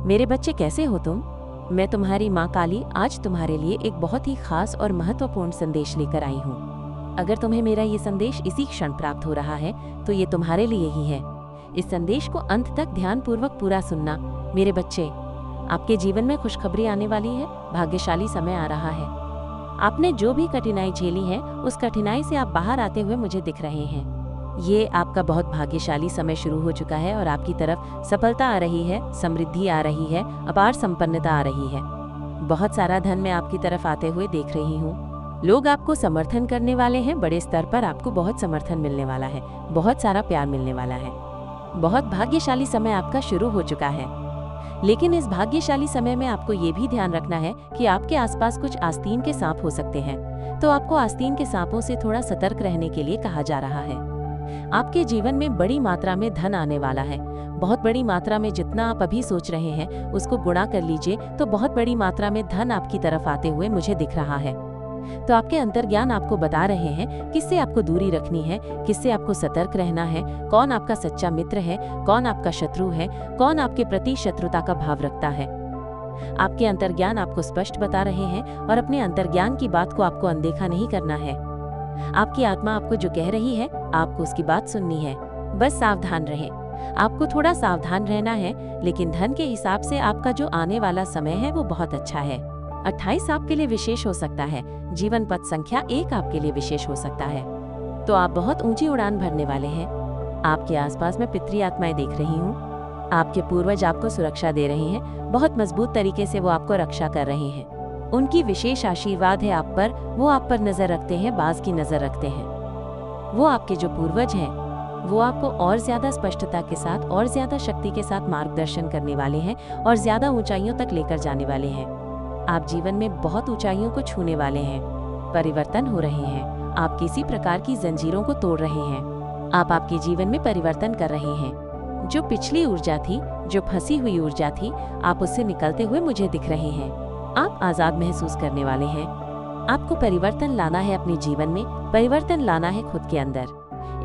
मेरे बच्चे, कैसे हो तुम? मैं तुम्हारी माँ काली आज तुम्हारे लिए एक बहुत ही खास और महत्वपूर्ण संदेश लेकर आई हूँ। अगर तुम्हें मेरा ये संदेश इसी क्षण प्राप्त हो रहा है तो ये तुम्हारे लिए ही है। इस संदेश को अंत तक ध्यानपूर्वक पूरा सुनना। मेरे बच्चे, आपके जीवन में खुशखबरी आने वाली है। भाग्यशाली समय आ रहा है। आपने जो भी कठिनाई झेली है उस कठिनाई से आप बाहर आते हुए मुझे दिख रहे हैं। ये आपका बहुत भाग्यशाली समय शुरू हो चुका है और आपकी तरफ सफलता आ रही है, समृद्धि आ रही है, अपार संपन्नता आ रही है। बहुत सारा धन मैं आपकी तरफ आते हुए देख रही हूँ। लोग आपको समर्थन करने वाले हैं। बड़े स्तर पर आपको बहुत समर्थन मिलने वाला है, बहुत सारा प्यार मिलने वाला है। बहुत भाग्यशाली समय आपका शुरू हो चुका है। लेकिन इस भाग्यशाली समय में आपको ये भी ध्यान रखना है कि आपके आसपास कुछ आस्तीन के सांप हो सकते हैं, तो आपको आस्तीन के सांपों से थोड़ा सतर्क रहने के लिए कहा जा रहा है। आपके जीवन में बड़ी मात्रा में धन आने वाला है। बहुत बड़ी मात्रा में, जितना आप अभी सोच रहे हैं उसको गुणा कर लीजिए तो बहुत बड़ी मात्रा में धन आपकी तरफ आते हुए मुझे दिख रहा है। तो आपके अंतर्ज्ञान आपको बता रहे हैं किससे आपको दूरी रखनी है, किससे आपको सतर्क रहना है, कौन आपका सच्चा मित्र है, कौन आपका शत्रु है, कौन आपके प्रति शत्रुता का भाव रखता है। आपके अंतर्ज्ञान आपको स्पष्ट बता रहे हैं और अपने अंतर्ज्ञान की बात को आपको अनदेखा नहीं करना है। आपकी आत्मा आपको जो कह रही है आपको उसकी बात सुननी है। बस सावधान रहें। आपको थोड़ा सावधान रहना है। लेकिन धन के हिसाब से आपका जो आने वाला समय है वो बहुत अच्छा है। 28 आपके लिए विशेष हो सकता है। जीवन पथ संख्या 1 आपके लिए विशेष हो सकता है। तो आप बहुत ऊंची उड़ान भरने वाले हैं। आपके आसपास मैं पितृ आत्माएं देख रही हूँ। आपके पूर्वज आपको सुरक्षा दे रहे हैं। बहुत मजबूत तरीके से वो आपको रक्षा कर रहे हैं। उनकी विशेष आशीर्वाद है आप पर। वो आप पर नजर रखते हैं, बाज की नजर रखते हैं। वो आपके जो पूर्वज हैं वो आपको और ज्यादा स्पष्टता के साथ और ज्यादा शक्ति के साथ मार्गदर्शन करने वाले हैं और ज्यादा ऊंचाइयों तक लेकर जाने वाले हैं। आप जीवन में बहुत ऊंचाइयों को छूने वाले हैं। परिवर्तन हो रहे हैं। आप किसी प्रकार की जंजीरों को तोड़ रहे हैं। आप आपके जीवन में परिवर्तन कर रहे हैं। जो पिछली ऊर्जा थी, जो फंसी हुई ऊर्जा थी, आप उससे निकलते हुए मुझे दिख रहे हैं। आप आजाद महसूस करने वाले हैं। आपको परिवर्तन लाना है अपने जीवन में, परिवर्तन लाना है खुद के अंदर।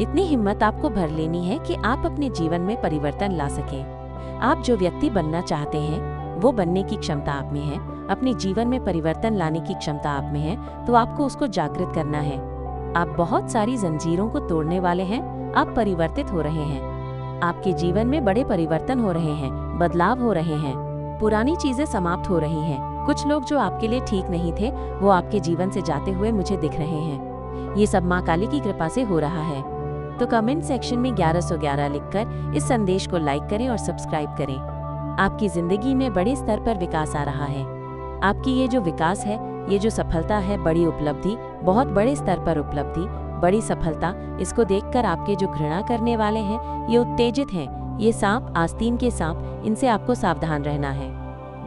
इतनी हिम्मत आपको भर लेनी है कि आप अपने जीवन में परिवर्तन ला सकें। आप जो व्यक्ति बनना चाहते हैं वो बनने की क्षमता आप में है। अपने जीवन में परिवर्तन लाने की क्षमता आप में है, तो आपको उसको जागृत करना है। आप बहुत सारी जंजीरों को तोड़ने वाले हैं। आप परिवर्तित हो रहे हैं। आपके जीवन में बड़े परिवर्तन हो रहे हैं, बदलाव हो रहे हैं। पुरानी चीजें समाप्त हो रही हैं। कुछ लोग जो आपके लिए ठीक नहीं थे वो आपके जीवन से जाते हुए मुझे दिख रहे हैं। ये सब माँ काली की कृपा से हो रहा है। तो कमेंट सेक्शन में 1111 लिखकर इस संदेश को लाइक करें और सब्सक्राइब करें। आपकी जिंदगी में बड़े स्तर पर विकास आ रहा है। आपकी ये जो विकास है, ये जो सफलता है, बड़ी उपलब्धि, बहुत बड़े स्तर पर उपलब्धि, बड़ी सफलता, इसको देखकर आपके जो घृणा करने वाले हैं ये उत्तेजित हैं। ये सांप, आस्तीन के सांप, इनसे आपको सावधान रहना है।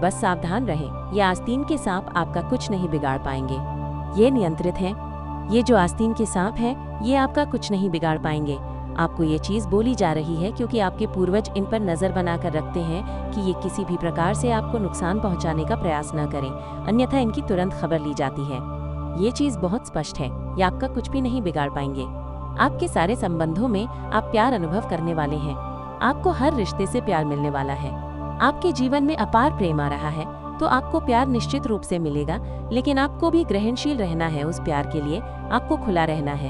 बस सावधान रहें। ये आस्तीन के सांप आपका कुछ नहीं बिगाड़ पाएंगे। ये नियंत्रित हैं। ये जो आस्तीन के सांप हैं ये आपका कुछ नहीं बिगाड़ पाएंगे। आपको ये चीज़ बोली जा रही है क्योंकि आपके पूर्वज इन पर नज़र बनाकर रखते हैं कि ये किसी भी प्रकार से आपको नुकसान पहुंचाने का प्रयास न करें, अन्यथा इनकी तुरंत खबर ली जाती है। ये चीज़ बहुत स्पष्ट है। ये आपका कुछ भी नहीं बिगाड़ पाएंगे। आपके सारे संबंधों में आप प्यार अनुभव करने वाले हैं। आपको हर रिश्ते से प्यार मिलने वाला है। आपके जीवन में अपार प्रेम आ रहा है, तो आपको प्यार निश्चित रूप से मिलेगा। लेकिन आपको भी ग्रहणशील रहना है। उस प्यार के लिए आपको खुला रहना है।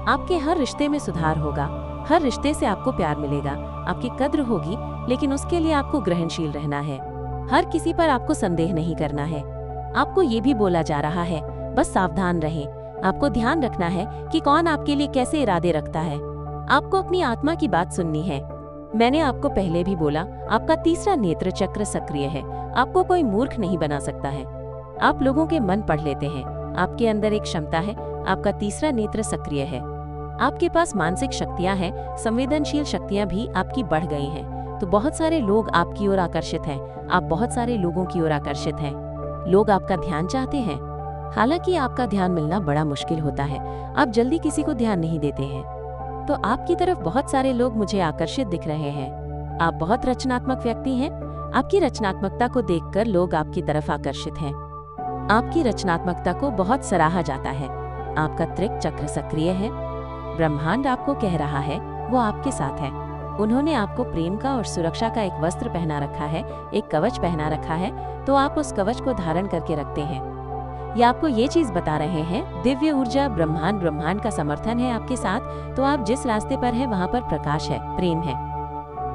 आपके हर रिश्ते में सुधार होगा। हर रिश्ते से आपको प्यार मिलेगा। आपकी कद्र होगी, लेकिन उसके लिए आपको ग्रहणशील रहना है। हर किसी पर आपको संदेह नहीं करना है। आपको ये भी बोला जा रहा है, बस सावधान रहें। आपको ध्यान रखना है कि कौन आपके लिए कैसे इरादे रखता है। आपको अपनी आत्मा की बात सुननी है। मैंने आपको पहले भी बोला, आपका तीसरा नेत्र चक्र सक्रिय है। आपको कोई मूर्ख नहीं बना सकता है। आप लोगों के मन पढ़ लेते हैं। आपके अंदर एक क्षमता है। आपका तीसरा नेत्र सक्रिय है। आपके पास मानसिक शक्तियां हैं। संवेदनशील शक्तियां भी आपकी बढ़ गई हैं। तो बहुत सारे लोग आपकी ओर आकर्षित हैं। आप बहुत सारे लोगों की ओर आकर्षित हैं। लोग आपका ध्यान चाहते हैं। हालांकि आपका ध्यान मिलना बड़ा मुश्किल होता है। आप जल्दी किसी को ध्यान नहीं देते हैं। तो आपकी तरफ बहुत सारे लोग मुझे आकर्षित दिख रहे हैं। आप बहुत रचनात्मक व्यक्ति हैं। आपकी रचनात्मकता को देखकर लोग आपकी तरफ आकर्षित हैं। आपकी रचनात्मकता को बहुत सराहा जाता है। आपका त्रिक चक्र सक्रिय है। ब्रह्मांड आपको कह रहा है वो आपके साथ है। उन्होंने आपको प्रेम का और सुरक्षा का एक वस्त्र पहना रखा है, एक कवच पहना रखा है, तो आप उस कवच को धारण करके रखते हैं। या आपको ये चीज बता रहे हैं, दिव्य ऊर्जा, ब्रह्मांड का समर्थन है आपके साथ, तो आप जिस रास्ते पर हैं वहाँ पर प्रकाश है, प्रेम है।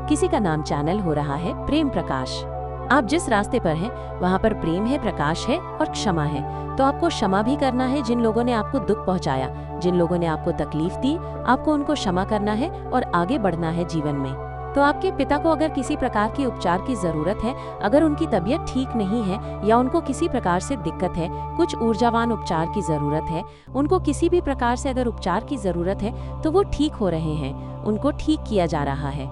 किसी का नाम चैनल हो रहा है, प्रेम प्रकाश। आप जिस रास्ते पर हैं वहाँ पर प्रेम है, प्रकाश है और क्षमा है। तो आपको क्षमा भी करना है जिन लोगों ने आपको दुख पहुँचाया, जिन लोगों ने आपको तकलीफ दी, आपको उनको क्षमा करना है और आगे बढ़ना है जीवन में। तो आपके पिता को अगर किसी प्रकार की उपचार की जरूरत है, अगर उनकी तबीयत ठीक नहीं है या उनको किसी प्रकार से दिक्कत है, कुछ ऊर्जावान उपचार की जरूरत है, उनको किसी भी प्रकार से अगर उपचार की जरूरत है तो वो ठीक हो रहे हैं, उनको ठीक किया जा रहा है।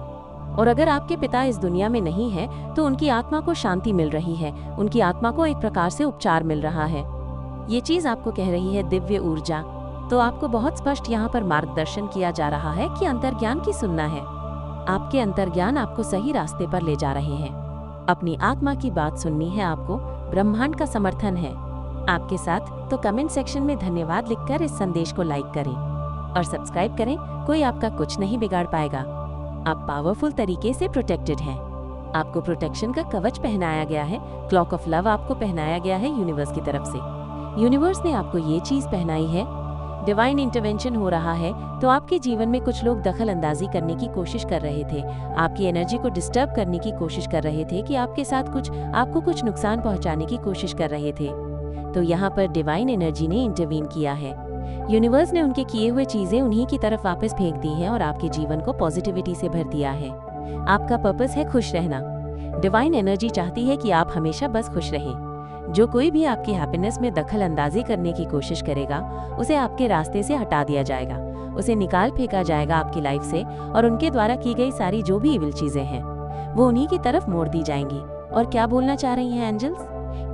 और अगर आपके पिता इस दुनिया में नहीं है तो उनकी आत्मा को शांति मिल रही है, उनकी आत्मा को एक प्रकार से उपचार मिल रहा है। ये चीज आपको कह रही है दिव्य ऊर्जा। तो आपको बहुत स्पष्ट यहाँ पर मार्गदर्शन किया जा रहा है कि अंतर्ज्ञान की सुनना है। आपके अंतर्ज्ञान आपको सही रास्ते पर ले जा रहे हैं। अपनी आत्मा की बात सुननी है आपको, ब्रह्मांड का समर्थन है आपके साथ। तो कमेंट सेक्शन में धन्यवाद लिखकर इस संदेश को लाइक करें और सब्सक्राइब करें। कोई आपका कुछ नहीं बिगाड़ पाएगा। आप पावरफुल तरीके से प्रोटेक्टेड हैं। आपको प्रोटेक्शन का कवच पहनाया गया है, क्लॉक ऑफ लव आपको पहनाया गया है यूनिवर्स की तरफ से। यूनिवर्स ने आपको ये चीज पहनाई है, डिवाइन इंटरवेंशन हो रहा है। तो आपके जीवन में कुछ लोग दखल अंदाजी करने की कोशिश कर रहे थे, आपकी एनर्जी को डिस्टर्ब करने की कोशिश कर रहे थे, कि आपके साथ आपको कुछ नुकसान पहुंचाने की कोशिश कर रहे थे। तो यहाँ पर डिवाइन एनर्जी ने इंटरवीन किया है। यूनिवर्स ने उनके किए हुए चीजें उन्हीं की तरफ वापस फेंक दी हैं और आपके जीवन को पॉजिटिविटी से भर दिया है। आपका पर्पस है खुश रहना। डिवाइन एनर्जी चाहती है कि आप हमेशा बस खुश रहें। जो कोई भी आपकी हैप्पीनेस में दखल अंदाजी करने की कोशिश करेगा, उसे आपके रास्ते से हटा दिया जाएगा, उसे निकाल फेंका जाएगा आपकी लाइफ से, और उनके द्वारा की गई सारी जो भी इविल चीजें हैं वो उन्हीं की तरफ मोड़ दी जाएंगी। और क्या बोलना चाह रही हैं एंजल्स?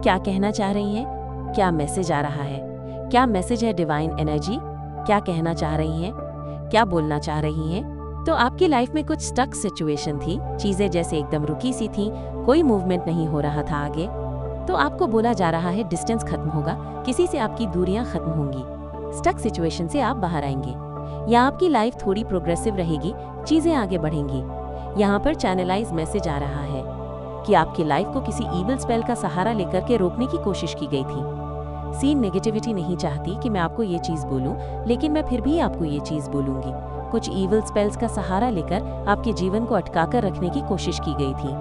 क्या कहना चाह रही हैं? क्या मैसेज आ रहा है? क्या मैसेज है डिवाइन एनर्जी? क्या कहना चाह रही हैं? क्या बोलना चाह रही हैं? तो आपकी लाइफ में कुछ स्टक सिचुएशन थी, चीजें जैसे एकदम रुकी सी थी, कोई मूवमेंट नहीं हो रहा था आगे। तो आपको बोला जा रहा है डिस्टेंस खत्म होगा, किसी से आपकी दूरियां खत्म होंगी, स्टक सिचुएशन से आप बाहर आएंगे, या आपकी लाइफ थोड़ी प्रोग्रेसिव रहेगी, चीजें आगे बढ़ेंगी। यहाँ पर चैनलाइज मैसेज आ रहा है कि आपकी लाइफ को किसी ईविल स्पेल का सहारा लेकर के रोकने की कोशिश की गई थी। सीन नेगेटिविटी नहीं चाहती कि मैं आपको ये चीज बोलूं, लेकिन मैं फिर भी आपको ये चीज बोलूंगी। कुछ ईविल स्पेल्स का सहारा लेकर आपके जीवन को अटका कर रखने की कोशिश की गई थी,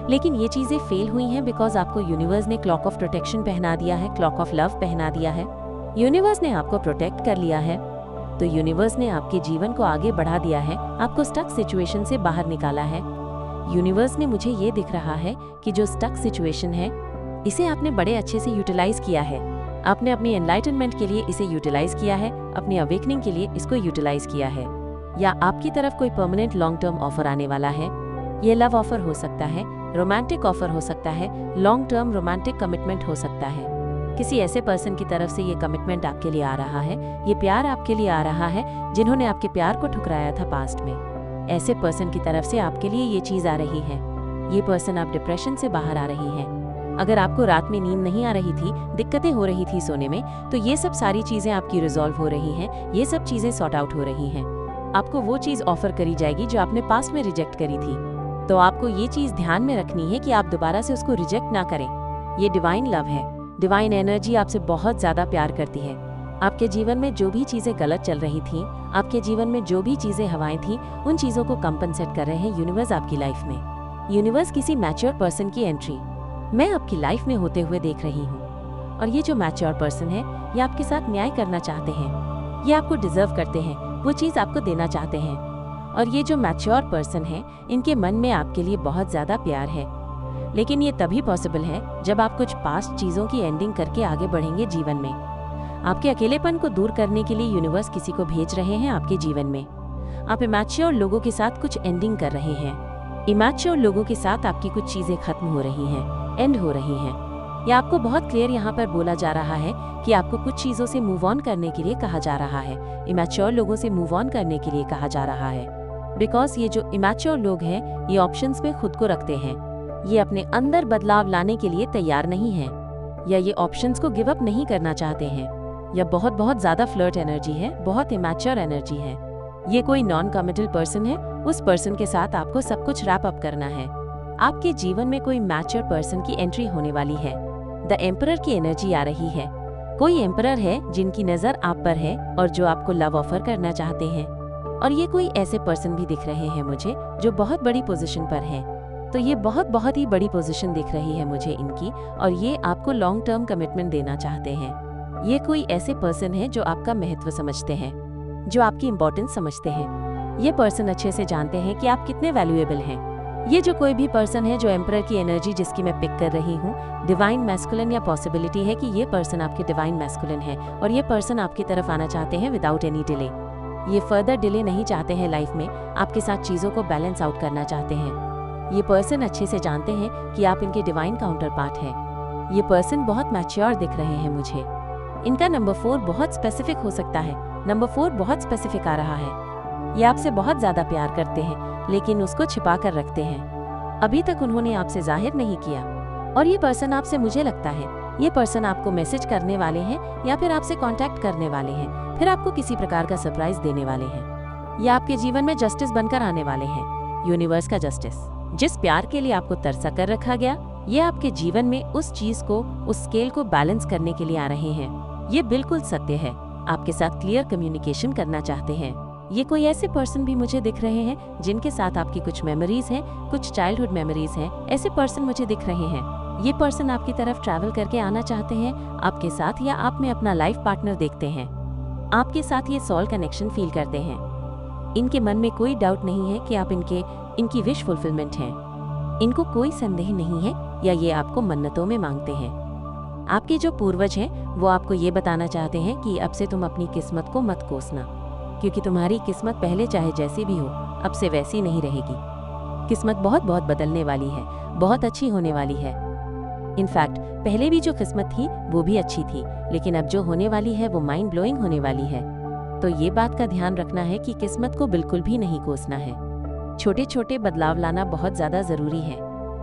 लेकिन ये चीजें फेल हुई हैं बिकॉज आपको यूनिवर्स ने क्लॉक ऑफ प्रोटेक्शन पहना दिया है, क्लॉक ऑफ लव पहना दिया है। यूनिवर्स ने आपको प्रोटेक्ट कर लिया है। तो यूनिवर्स ने आपके जीवन को आगे बढ़ा दिया है, आपको स्टक सिचुएशन से बाहर निकाला है। यूनिवर्स ने मुझे ये दिख रहा है कि जो स्टक सिचुएशन है, इसे आपने बड़े अच्छे से यूटिलाइज किया है। आपने अपनी एनलाइटनमेंट के लिए इसे यूटिलाइज किया है, अपनी अवेकनिंग के लिए इसको यूटिलाइज किया है। या आपकी तरफ कोई परमानेंट लॉन्ग टर्म ऑफर आने वाला है। ये लव ऑफर हो सकता है, रोमांटिक ऑफर हो सकता है, लॉन्ग टर्म रोमांटिक कमिटमेंट हो सकता है। किसी ऐसे पर्सन की तरफ से ये कमिटमेंट आपके लिए आ रहा है, ये प्यार आपके लिए आ रहा है जिन्होंने आपके प्यार को ठुकराया था पास्ट में। ऐसे पर्सन की तरफ से आपके लिए ये चीज आ रही है। ये पर्सन आप डिप्रेशन से बाहर आ रही हैं। अगर आपको रात में नींद नहीं आ रही थी, दिक्कतें हो रही थी सोने में, तो ये सब सारी चीजें आपकी रिजॉल्व हो रही हैं, ये सब चीजें सॉर्ट आउट हो रही हैं। आपको वो चीज ऑफर करी जाएगी जो आपने पास्ट में रिजेक्ट करी थी। तो आपको ये चीज ध्यान में रखनी है कि आप दोबारा से उसको रिजेक्ट ना करें। ये डिवाइन लव है। डिवाइन एनर्जी आपसे बहुत ज्यादा प्यार करती है। आपके जीवन में जो भी चीजें गलत चल रही थी, आपके जीवन में जो भी चीजें हवाएं थी, उन चीजों को कंपनसेट कर रहे हैं यूनिवर्स आपकी लाइफ में। यूनिवर्स किसी मैच्योर पर्सन की एंट्री मैं आपकी लाइफ में होते हुए देख रही हूँ। और ये जो मैच्योर पर्सन है, ये आपके साथ न्याय करना चाहते हैं, ये आपको डिजर्व करते हैं, वो चीज आपको देना चाहते हैं। और ये जो मैच्योर पर्सन है, इनके मन में आपके लिए बहुत ज्यादा प्यार है। लेकिन ये तभी पॉसिबल है जब आप कुछ पास्ट चीजों की एंडिंग करके आगे बढ़ेंगे जीवन में। आपके अकेलेपन को दूर करने के लिए यूनिवर्स किसी को भेज रहे हैं आपके जीवन में। आप इमैच्योर लोगों के साथ कुछ एंडिंग कर रहे हैं। इमैच्योर लोगों के साथ आपकी कुछ चीजें खत्म हो रही हैं, एंड हो रही हैं। या आपको बहुत क्लियर यहाँ पर बोला जा रहा है कि आपको कुछ चीजों से मूव ऑन करने के लिए कहा जा रहा है। इमैच्योर लोगों से मूव ऑन करने के लिए कहा जा रहा है। बिकॉज ये जो इमैच्योर लोग हैं, ये ऑप्शंस में खुद को रखते हैं। ये अपने अंदर बदलाव लाने के लिए तैयार नहीं हैं, या ये ऑप्शंस को गिव अप नहीं करना चाहते हैं, या बहुत बहुत ज्यादा फ्लर्ट एनर्जी है, बहुत इमैच्योर एनर्जी है। ये कोई नॉन कमिटल पर्सन है, उस पर्सन के साथ आपको सब कुछ रैप अप करना है। आपके जीवन में कोई मैच्योर पर्सन की एंट्री होने वाली है। द एम्परर की एनर्जी आ रही है। कोई एम्परर है जिनकी नजर आप पर है और जो आपको लव ऑफर करना चाहते हैं। और ये कोई ऐसे पर्सन भी दिख रहे हैं मुझे जो बहुत बड़ी पोजीशन पर हैं। तो ये बहुत ही बड़ी पोजीशन दिख रही है मुझे इनकी, और ये आपको लॉन्ग टर्म कमिटमेंट देना चाहते हैं। ये कोई ऐसे पर्सन है जो आपका महत्व समझते हैं, जो आपकी इम्पोर्टेंस समझते हैं। ये पर्सन अच्छे से जानते हैं कि आप कितने वैल्यूएबल हैं। ये जो कोई भी पर्सन है जो एम्परर की एनर्जी जिसकी मैं पिक कर रही हूँ, डिवाइन मैस्कुलिन या पॉसिबिलिटी है कि ये पर्सन आपके डिवाइन मैस्कुलिन है और ये पर्सन आपकी तरफ आना चाहते हैं विदाउट एनी डिले। ये फर्दर डिले नहीं चाहते हैं लाइफ में, आपके साथ चीज़ों को बैलेंस आउट करना चाहते हैं। ये पर्सन अच्छे से जानते हैं कि आप इनके डिवाइन काउंटर पार्ट हैं। ये पर्सन बहुत मैच्योर दिख रहे हैं मुझे। इनका नंबर 4 बहुत स्पेसिफिक हो सकता है। नंबर 4 बहुत स्पेसिफिक आ रहा है। ये आपसे बहुत ज़्यादा प्यार करते हैं लेकिन उसको छिपा कर रखते हैं। अभी तक उन्होंने आपसे जाहिर नहीं किया। और ये पर्सन आपसे, मुझे लगता है ये पर्सन आपको मैसेज करने वाले हैं या फिर आपसे कांटेक्ट करने वाले हैं, फिर आपको किसी प्रकार का सरप्राइज देने वाले हैं। ये आपके जीवन में जस्टिस बनकर आने वाले हैं, यूनिवर्स का जस्टिस। जिस प्यार के लिए आपको तरसा कर रखा गया, ये आपके जीवन में उस चीज को, उस स्केल को बैलेंस करने के लिए आ रहे हैं। ये बिल्कुल सत्य है, आपके साथ क्लियर कम्युनिकेशन करना चाहते हैं। ये कोई ऐसे पर्सन भी मुझे दिख रहे हैं जिनके साथ आपकी कुछ मेमोरीज हैं, कुछ चाइल्डहुड मेमोरीज हैं। ऐसे पर्सन मुझे दिख रहे हैं। ये पर्सन आपकी तरफ ट्रैवल करके आना चाहते हैं आपके साथ, या आप में अपना लाइफ पार्टनर देखते हैं। आपके साथ ये सोल कनेक्शन फील करते हैं। इनके मन में कोई डाउट नहीं है कि आप इनकी विश फुलफिलमेंट हैं। इनको कोई संदेह नहीं है या ये आपको मन्नतों में मांगते हैं। आपके जो पूर्वज हैं वो आपको ये बताना चाहते हैं कि अब से तुम अपनी किस्मत को मत कोसना, क्योंकि तुम्हारी किस्मत पहले चाहे जैसी भी हो अब से वैसी नहीं रहेगी। किस्मत बहुत बदलने वाली है, बहुत अच्छी होने वाली है। इनफैक्ट पहले भी जो किस्मत थी वो भी अच्छी थी, लेकिन अब जो होने वाली है वो माइंड ब्लोइंग होने वाली है। तो ये बात का ध्यान रखना है कि किस्मत को बिल्कुल भी नहीं कोसना है। छोटे छोटे बदलाव लाना बहुत ज़्यादा ज़रूरी है।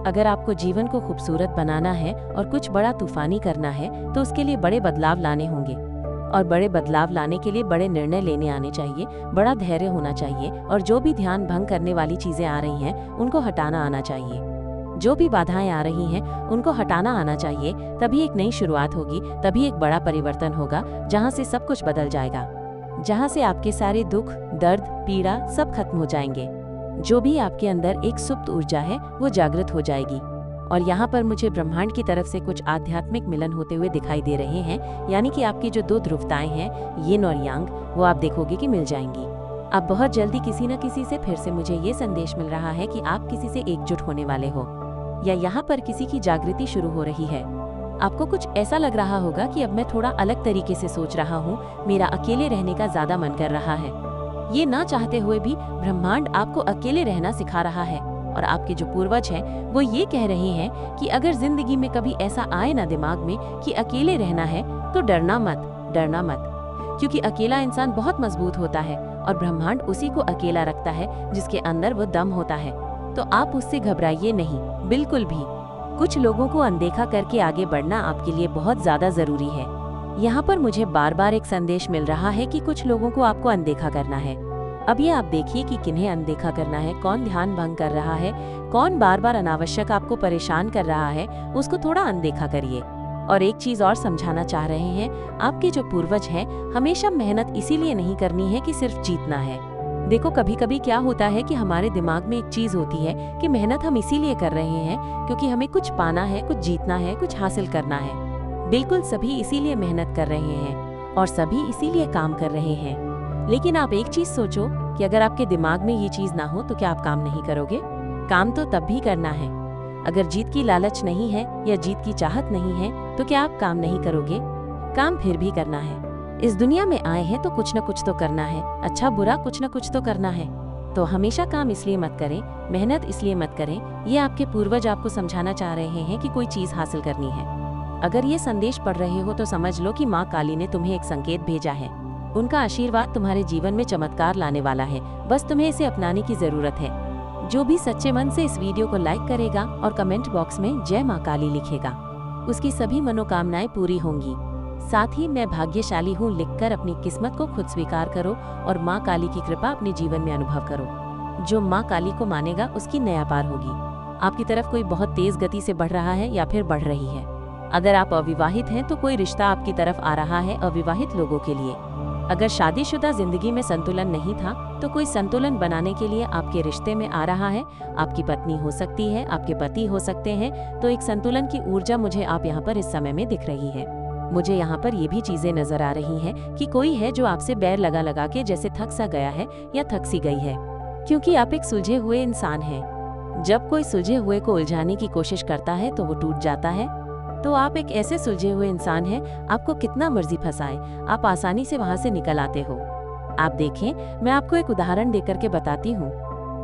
अगर आपको जीवन को खूबसूरत बनाना है और कुछ बड़ा तूफानी करना है तो उसके लिए बड़े बदलाव लाने होंगे, और बड़े बदलाव लाने के लिए बड़े निर्णय लेने आने चाहिए, बड़ा धैर्य होना चाहिए, और जो भी ध्यान भंग करने वाली चीज़ें आ रही हैं उनको हटाना आना चाहिए। जो भी बाधाएं आ रही हैं उनको हटाना आना चाहिए। तभी एक नई शुरुआत होगी, तभी एक बड़ा परिवर्तन होगा जहाँ से सब कुछ बदल जाएगा, जहाँ से आपके सारे दुख, दर्द, पीड़ा सब खत्म हो जाएंगे। जो भी आपके अंदर एक सुप्त ऊर्जा है वो जागृत हो जाएगी। और यहाँ पर मुझे ब्रह्मांड की तरफ से कुछ आध्यात्मिक मिलन होते हुए दिखाई दे रहे हैं, यानी कि आपकी जो 2 ध्रुवताएं हैं, यिन और यांग, वो आप देखोगे कि मिल जाएंगी। अब बहुत जल्दी किसी न किसी से फिर से मुझे ये संदेश मिल रहा है कि आप किसी से एकजुट होने वाले हो, या यहाँ पर किसी की जागृति शुरू हो रही है। आपको कुछ ऐसा लग रहा होगा कि अब मैं थोड़ा अलग तरीके से सोच रहा हूँ, मेरा अकेले रहने का ज्यादा मन कर रहा है। ये ना चाहते हुए भी ब्रह्मांड आपको अकेले रहना सिखा रहा है। और आपके जो पूर्वज हैं वो ये कह रहे हैं कि अगर जिंदगी में कभी ऐसा आए ना दिमाग में कि अकेले रहना है तो डरना मत, क्योंकि अकेला इंसान बहुत मजबूत होता है और ब्रह्मांड उसी को अकेला रखता है जिसके अंदर वो दम होता है। तो आप उससे घबराइए नहीं, बिल्कुल भी। कुछ लोगों को अनदेखा करके आगे बढ़ना आपके लिए बहुत ज्यादा जरूरी है। यहाँ पर मुझे बार बार एक संदेश मिल रहा है कि कुछ लोगों को आपको अनदेखा करना है। अब ये आप देखिए कि किन्हें अनदेखा करना है, कौन ध्यान भंग कर रहा है, कौन बार बार अनावश्यक आपको परेशान कर रहा है, उसको थोड़ा अनदेखा करिए। और एक चीज और समझाना चाह रहे हैं, आपके जो पूर्वज हैं हमेशा मेहनत इसीलिए नहीं करनी है कि सिर्फ जीतना है। देखो कभी कभी क्या होता है कि हमारे दिमाग में एक चीज होती है कि मेहनत हम इसीलिए कर रहे हैं क्योंकि हमें कुछ पाना है, कुछ जीतना है, कुछ हासिल करना है। बिल्कुल सभी इसीलिए मेहनत कर रहे हैं और सभी इसीलिए काम कर रहे हैं। लेकिन आप एक चीज सोचो कि अगर आपके दिमाग में ये चीज ना हो तो क्या आप काम नहीं करोगे? काम तो तब भी करना है। अगर जीत की लालच नहीं है या जीत की चाहत नहीं है तो क्या आप काम नहीं करोगे? काम फिर भी करना है। इस दुनिया में आए हैं तो कुछ न कुछ तो करना है, अच्छा बुरा कुछ न कुछ तो करना है। तो हमेशा काम इसलिए मत करें, मेहनत इसलिए मत करें। ये आपके पूर्वज आपको समझाना चाह रहे हैं कि कोई चीज हासिल करनी है। अगर ये संदेश पढ़ रहे हो तो समझ लो कि माँ काली ने तुम्हें एक संकेत भेजा है। उनका आशीर्वाद तुम्हारे जीवन में चमत्कार लाने वाला है, बस तुम्हें इसे अपनाने की जरूरत है। जो भी सच्चे मन से इस वीडियो को लाइक करेगा और कमेंट बॉक्स में जय माँ काली लिखेगा, उसकी सभी मनोकामनाएं पूरी होंगी। साथ ही मैं भाग्यशाली हूँ लिखकर अपनी किस्मत को खुद स्वीकार करो और माँ काली की कृपा अपने जीवन में अनुभव करो। जो माँ काली को मानेगा उसकी नया पार होगी। आपकी तरफ कोई बहुत तेज गति से बढ़ रहा है या फिर बढ़ रही है। अगर आप अविवाहित हैं तो कोई रिश्ता आपकी तरफ आ रहा है अविवाहित लोगों के लिए। अगर शादीशुदा जिंदगी में संतुलन नहीं था तो कोई संतुलन बनाने के लिए आपके रिश्ते में आ रहा है। आपकी पत्नी हो सकती है, आपके पति हो सकते हैं। तो एक संतुलन की ऊर्जा मुझे आप यहाँ पर इस समय में दिख रही है। मुझे यहाँ पर ये भी चीजें नजर आ रही हैं कि कोई है जो आपसे बैर लगा लगा के जैसे थक सा गया है या थक सी गई है, क्योंकि आप एक सुलझे हुए इंसान हैं। जब कोई सुलझे हुए को उलझाने की कोशिश करता है तो वो टूट जाता है। तो आप एक ऐसे सुलझे हुए इंसान हैं, आपको कितना मर्जी फंसाए, आप आसानी से वहां से निकल आते हो। आप देखें, मैं आपको एक उदाहरण देकर के बताती हूँ।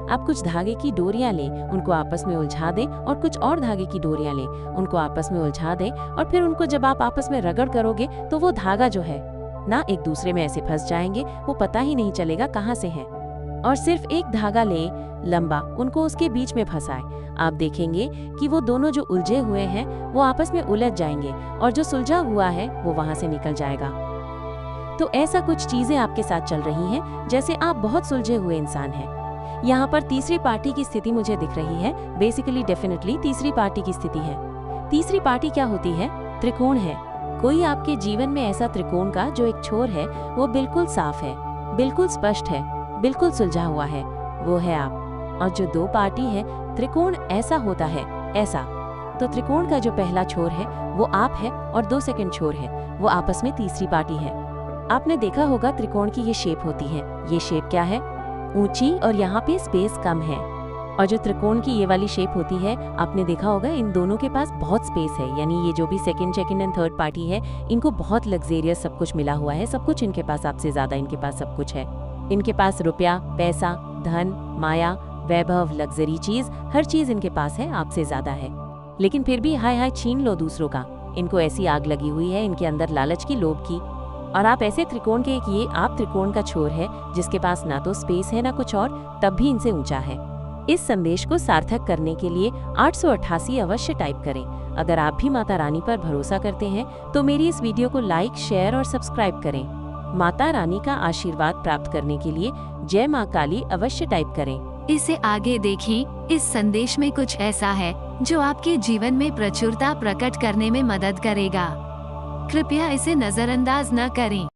आप कुछ धागे की डोरियां लें, उनको आपस में उलझा दें, और कुछ और धागे की डोरियां लें, उनको आपस में उलझा दें, और फिर उनको जब आप आपस में रगड़ करोगे तो वो धागा जो है ना एक दूसरे में ऐसे फंस जाएंगे, वो पता ही नहीं चलेगा कहाँ से है। और सिर्फ एक धागा ले लंबा, उनको उसके बीच में फंसाए। आप देखेंगे कि वो दोनों जो उलझे हुए हैं वो आपस में उलझ जाएंगे और जो सुलझा हुआ है वो वहां से निकल जाएगा। तो ऐसा कुछ चीजें आपके साथ चल रही हैं जैसे आप बहुत सुलझे हुए इंसान हैं। यहाँ पर तीसरी पार्टी की स्थिति मुझे दिख रही है। बेसिकली डेफिनेटली तीसरी पार्टी की स्थिति है। तीसरी पार्टी क्या होती है? त्रिकोण है। कोई आपके जीवन में ऐसा त्रिकोण का जो एक छोर है वो बिल्कुल साफ है, बिल्कुल स्पष्ट है, बिल्कुल सुलझा हुआ है, वो है आप। और जो दो पार्टी है, त्रिकोण ऐसा होता है ऐसा। तो त्रिकोण का जो पहला छोर है वो आप है और दो सेकंड छोर है वो आपस में तीसरी पार्टी है। आपने देखा होगा त्रिकोण की ये शेप होती है। ये शेप क्या है? ऊंची, और यहाँ पे स्पेस कम है। और जो त्रिकोण की ये वाली शेप होती है, आपने देखा होगा इन दोनों के पास बहुत स्पेस है। यानी ये जो भी सेकंड एंड थर्ड पार्टी है, इनको बहुत लग्जेरियस सब कुछ मिला हुआ है। सब कुछ इनके पास आपसे ज्यादा इनके पास सब कुछ है। इनके पास रुपया, पैसा, धन, माया, वैभव, लग्जरी चीज, हर चीज इनके पास है, आपसे ज्यादा है। लेकिन फिर भी हाय हाय छीन लो दूसरों का। इनको ऐसी आग लगी हुई है इनके अंदर लालच की, लोभ की। और आप ऐसे त्रिकोण के एक ये आप त्रिकोण का छोर है जिसके पास ना तो स्पेस है ना कुछ और, तब भी इनसे ऊंचा है। इस संदेश को सार्थक करने के लिए 888 अवश्य टाइप करें। अगर आप भी माता रानी पर भरोसा करते हैं तो मेरी इस वीडियो को लाइक, शेयर और सब्सक्राइब करें। माता रानी का आशीर्वाद प्राप्त करने के लिए जय माँ काली अवश्य टाइप करें। इसे आगे देखें। इस संदेश में कुछ ऐसा है जो आपके जीवन में प्रचुरता प्रकट करने में मदद करेगा। कृपया इसे नजरअंदाज न करें।